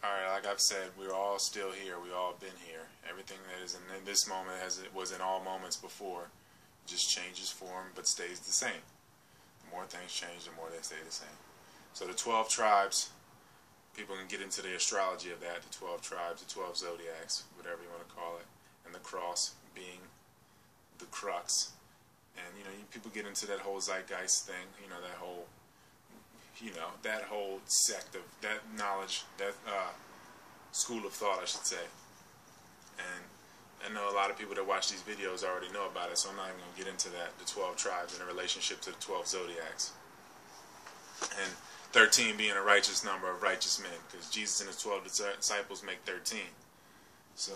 Alright, like I've said, we're all still here. We've all been here. Everything that is in this moment as it was in all moments before just changes form but stays the same. The more things change, the more they stay the same. So the 12 tribes, people can get into the astrology of that, the 12 tribes, the 12 zodiacs, whatever you want to call it, and the cross being the crux. And, people get into that whole zeitgeist thing, that whole, that whole sect of, that knowledge, that school of thought, I should say. And I know a lot of people that watch these videos already know about it, so I'm not even going to get into that, the 12 tribes in relationship to the 12 zodiacs. And 13 being a righteous number of righteous men, because Jesus and his 12 disciples make 13. So,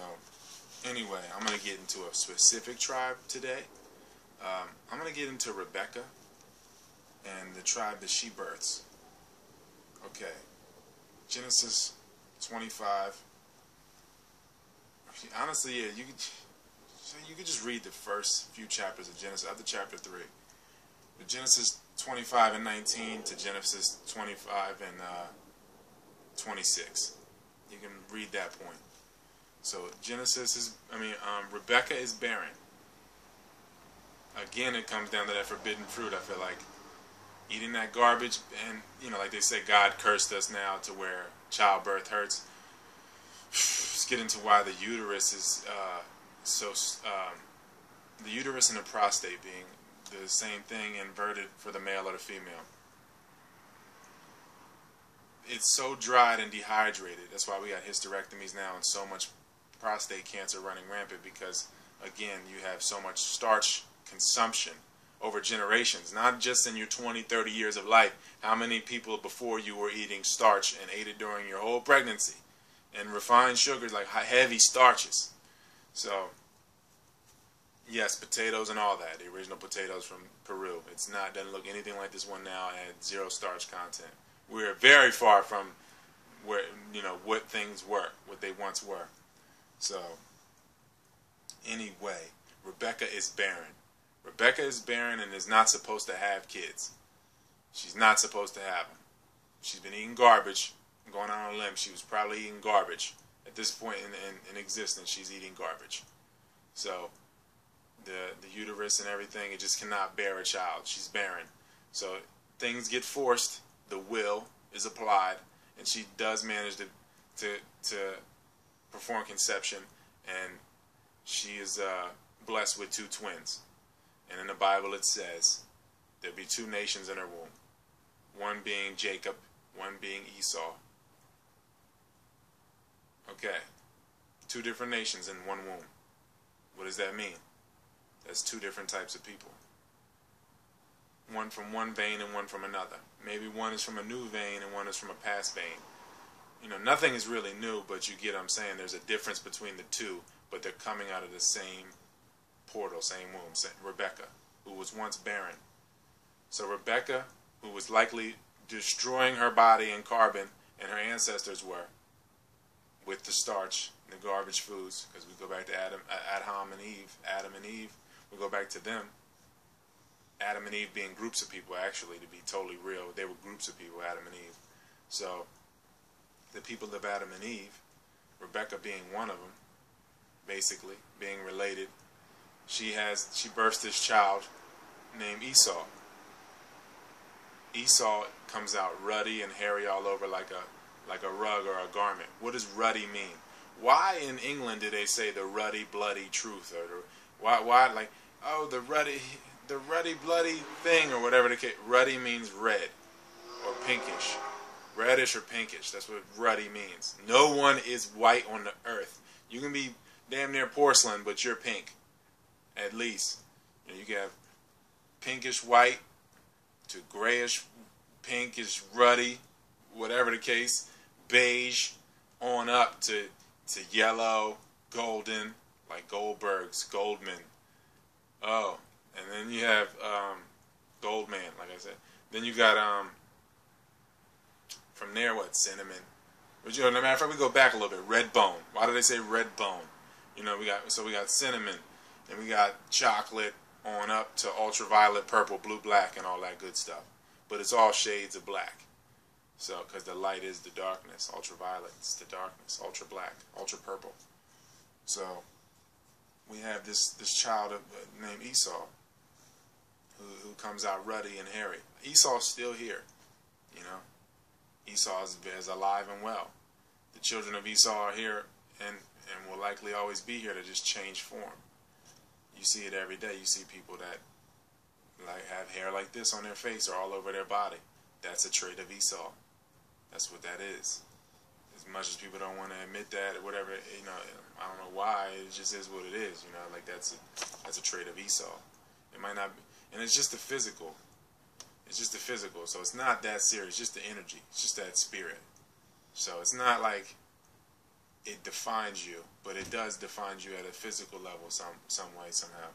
anyway, I'm going to get into a specific tribe today. I'm going to get into Rebecca and the tribe that she births. Okay, Genesis 25. Honestly, yeah, you could just read the first few chapters of Genesis, up to chapter 3. But Genesis 25 and 19 to Genesis 25 and 26. You can read that point. So Rebecca is barren. Again, it comes down to that forbidden fruit. I feel like eating that garbage, and like they say, God cursed us now to where childbirth hurts. Let's get into why the uterus is the uterus and the prostate being the same thing inverted for the male or the female. It's so dried and dehydrated. That's why we got hysterectomies now and so much prostate cancer running rampant, because again, you have so much starch consumption over generations, not just in your 20, 30 years of life. How many people before you were eating starch and ate it during your whole pregnancy? And refined sugars, like heavy starches. So, yes, potatoes and all that. The original potatoes from Peru. Doesn't look anything like this one now, and had zero starch content. We're very far from where, what things were, what they once were. So, anyway, Rebecca is barren. Rebecca is barren and is not supposed to have kids. She's not supposed to have them. She's been eating garbage. I'm going out on a limb. She was probably eating garbage. At this point in existence, she's eating garbage. So, the uterus and everything, it just cannot bear a child. She's barren. So, things get forced. The will is applied. And she does manage to perform conception. And she is blessed with 2 twins. And in the Bible it says there'll be 2 nations in her womb. One being Jacob, one being Esau. Okay. 2 different nations in one womb. What does that mean? That's 2 different types of people. One from one vein and one from another. Maybe one is from a new vein and one is from a past vein. Nothing is really new, but you get what I'm saying. There's a difference between the 2, but they're coming out of the same portal, same womb. Rebecca, who was once barren. So Rebecca, who was likely destroying her body in carbon, and her ancestors were, with the starch, the garbage foods, because we go back to Adam and Eve, we go back to them. Adam and Eve being groups of people, actually, to be totally real. They were groups of people, Adam and Eve. So, the people of Adam and Eve, Rebecca being one of them, basically, being related, she births this child named Esau. Esau comes out ruddy and hairy all over like a rug or a garment. What does ruddy mean? Why in England do they say the ruddy bloody truth, or why like, oh, the ruddy bloody thing, or whatever the case? Ruddy means red or pinkish, reddish or pinkish. That's what ruddy means. No one is white on the earth. You can be damn near porcelain, but you're pink. At least, you can have pinkish white to grayish, pinkish ruddy, whatever the case, beige, on up to yellow, golden, like Goldberg's, Goldman. Oh, and then you have Goldman, like I said. Then you got from there, what, cinnamon? But no matter of fact, we go back a little bit. Red bone. Why do they say red bone? We got cinnamon. And we got chocolate on up to ultraviolet, purple, blue, black, and all that good stuff. But it's all shades of black. So, because the light is the darkness, ultraviolet, it's the darkness, ultra black, ultra purple. So, we have this child named Esau, who comes out ruddy and hairy. Esau's still here, you know. Esau is alive and well. The children of Esau are here and will likely always be here to just change form. You see it every day. You see people that like have hair like this on their face or all over their body. That's a trait of Esau. That's what that is. As much as people don't want to admit that or whatever, you know, I don't know why. It just is what it is. You know, like that's a trait of Esau. It might not be, and it's just the physical. It's just the physical. So it's not that serious. It's just the energy. It's just that spirit. So it's not like it defines you, but it does define you at a physical level some way, somehow.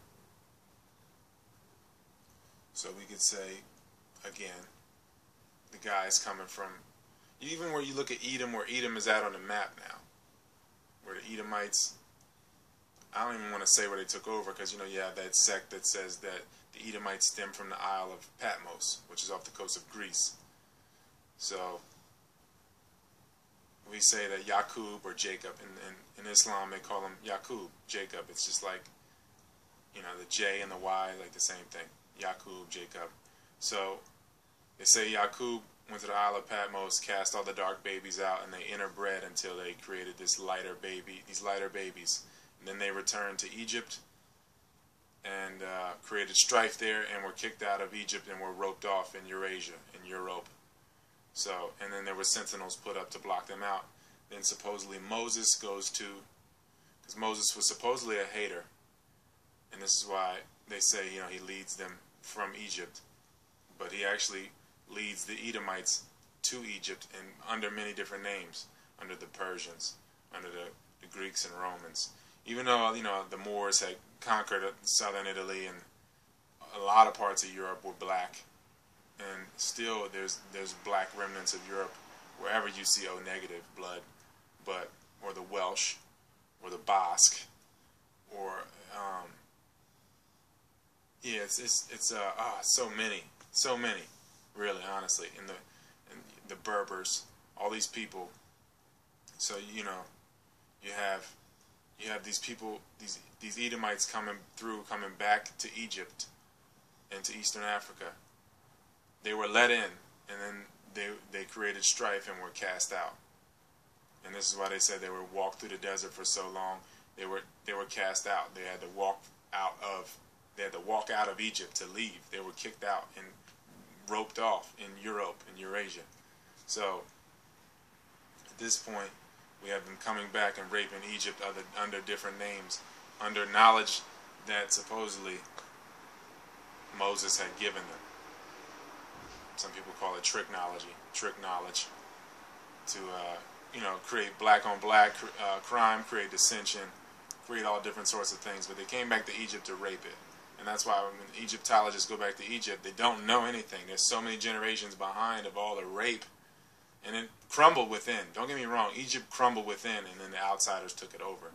So we could say, again, the guy is coming from, even where you look at Edom, where Edom is at on the map now, where the Edomites, I don't even want to say where they took over, because, you know, you have that sect that says that the Edomites stem from the Isle of Patmos, which is off the coast of Greece. So we say that Yaqub or Jacob, in Islam they call him Yaqub, Jacob. It's just like, you know, the J and the Y, like the same thing. Yaqub, Jacob. So they say Yaqub went to the Isle of Patmos, cast all the dark babies out, and they interbred until they created these lighter babies. And then they returned to Egypt and created strife there, and were kicked out of Egypt and were roped off in Eurasia, in Europe. So, and then there were sentinels put up to block them out. Then supposedly Moses goes to, because Moses was supposedly a hater, and this is why they say, you know, he leads them from Egypt, but he actually leads the Edomites to Egypt and under many different names, under the Persians, under the Greeks and Romans. Even though, you know, the Moors had conquered southern Italy and a lot of parts of Europe were black, and still there's black remnants of Europe wherever you see O negative blood, but or the Welsh or the Basque or yeah, it's so many really, honestly, in the Berbers, all these people. So, you know, you have these people, these Edomites coming back to Egypt and to Eastern Africa. They were let in, and then they created strife and were cast out. And this is why they said they were walked through the desert for so long. They were cast out. They had to walk out of Egypt to leave. They were kicked out and roped off in Europe and Eurasia. So at this point, we have them coming back and raping Egypt under different names, under knowledge that supposedly Moses had given them. Some people call it trick knowledge, to you know, create black on black crime, create dissension, create all different sorts of things. But they came back to Egypt to rape it, and that's why when Egyptologists go back to Egypt, they don't know anything. There's so many generations behind of all the rape, and it crumbled within. Don't get me wrong, Egypt crumbled within, and then the outsiders took it over.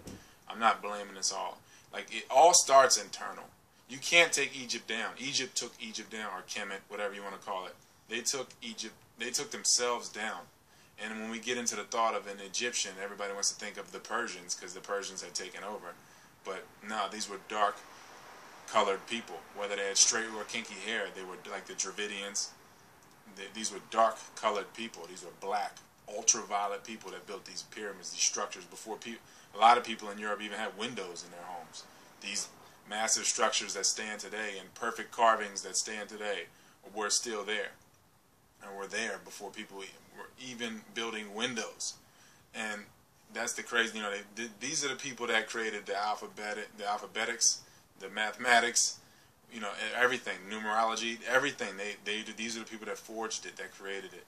I'm not blaming this all. Like, it all starts internal. You can't take Egypt down. Egypt took Egypt down, or Kemet, whatever you want to call it. They took Egypt, they took themselves down. And when we get into the thought of an Egyptian, everybody wants to think of the Persians, because the Persians had taken over. But no, these were dark-colored people. Whether they had straight or kinky hair, they were like the Dravidians. These were dark-colored people. These were black, ultraviolet people that built these pyramids, these structures before people. A lot of people in Europe even had windows in their homes. These massive structures that stand today and perfect carvings that stand today were still there. And were there before people were even building windows. And that's the crazy, you know, these are the people that created the alphabetics, the mathematics, you know, everything, numerology, everything. These are the people that forged it, that created it.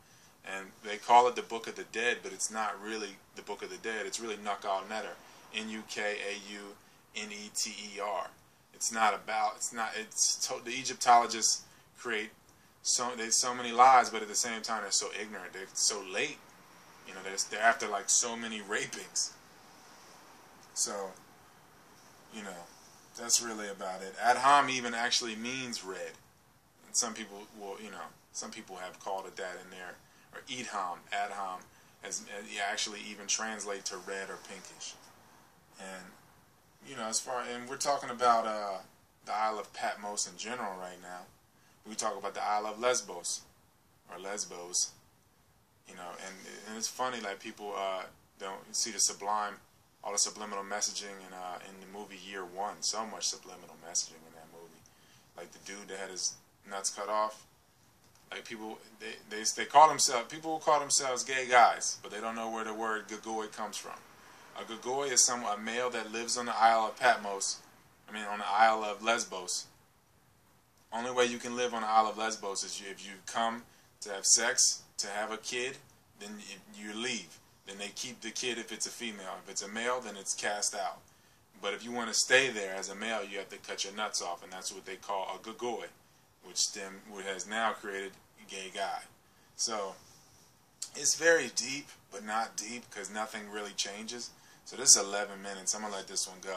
And they call it the Book of the Dead, but it's not really the Book of the Dead. It's really Nukal Netter, N-U-K-A-U-N-E-T-E-R. It's the Egyptologists create there's so many lies, but at the same time they're so ignorant. They're so late. You know, they're after like so many rapings. So, you know, that's really about it. Adham even actually means red. And some people will, you know, some people have called it that in their or Edom, Adham, as you actually even translate to red or pinkish. And you know, and we're talking about the Isle of Patmos in general right now. We talk about the Isle of Lesbos, or Lesbos. You know, and it's funny, like people don't see all the subliminal messaging in the movie Year One. So much subliminal messaging in that movie. Like the dude that had his nuts cut off. Like people, they call themselves, people will call themselves gay guys, but they don't know where the word gagoy comes from. A gagoy is a male that lives on the Isle of Patmos. On the Isle of Lesbos. Only way you can live on the Isle of Lesbos is if you come to have sex, to have a kid, then you leave. Then they keep the kid if it's a female. If it's a male, then it's cast out. But if you want to stay there as a male, you have to cut your nuts off, and that's what they call a gagoy, which has now created a gay guy. So it's very deep, but not deep, because nothing really changes. So this is 11 minutes. I'm going to let this one go.